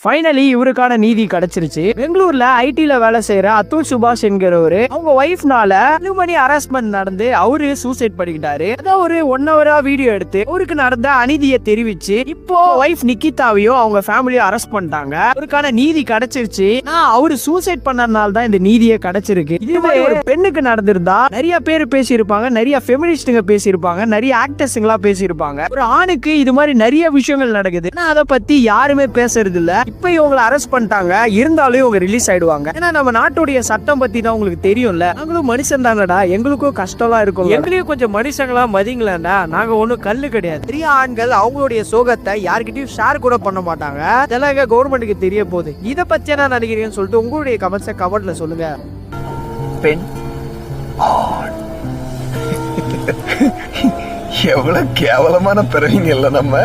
Finally இவருக்கான நீதி கிடைச்சிருச்சு. பெங்களூர்ல ஐடில வேலை செய்யற அத்துல் சுபாஷ் என்கிறவரு அவங்க ஒய்ஃப்னால மணி ஹராஸ்மெண்ட் நடந்து அவரு சூசைட் பண்ணிக்கிட்டாரு. அதான் ஒரு 1 ஹவரா வீடியோ எடுத்து அவருக்கு நடந்த அநீதியை தெரிவிச்சு இப்போ ஒய்ஃப் நிக்கிதாவையும் அவங்க ஃபேமிலியும் அரெஸ்ட் பண்ணிட்டாங்க. அவருக்கான நீதி கிடைச்சிருச்சு. அவரு சூசைட் பண்ணனால தான் இந்த நீதியே கிடைச்சிருக்கு. இதுவே ஒரு பெண்ணுக்கு நடந்திருந்தா நிறைய பேர் பேசியிருப்பாங்க, நிறைய ஃபெமினிஸ்டுங்க பேசியிருப்பாங்க, நிறைய ஆக்டர்ஸுங்களா பேசியிருப்பாங்க. ஒரு ஆணுக்கு இது மாதிரி நிறைய விஷயங்கள் நடக்குது, அதை பத்தி யாருமே பேசுறது இல்ல. இப்ப இவங்களை அரெஸ்ட் பண்ணிட்டாங்க, இருந்தாலும் இவங்க ரிலீஸ் ஆயிடுவாங்க. ஏன்னா நம்ம நாட்டுடைய சட்டம் பத்தி தான் உங்களுக்கு தெரியும்ல. நாங்களும் மனுஷன் தானடா, எங்களுக்கும் கஷ்டம்லாம் இருக்கும், எங்களையும் கொஞ்சம் மனுஷங்களா மதிங்களா. நாங்க ஒண்ணும் கல்லு கிடையாது. பெரிய ஆண்கள் அவங்களுடைய சோகத்தை யார்கிட்டயும் ஷேர் கூட பண்ண மாட்டாங்க. இதெல்லாம் எங்க கவர்மெண்ட்டுக்கு தெரிய போகுது. இதை பத்தி என்ன நினைக்கிறீங்கன்னு சொல்லிட்டு உங்களுடைய கமெண்ட்ஸை கமெண்ட்ல சொல்லுங்க. பெண் எவ்வளவு கேவலமான பிறவிங்க இல்ல நம்ம.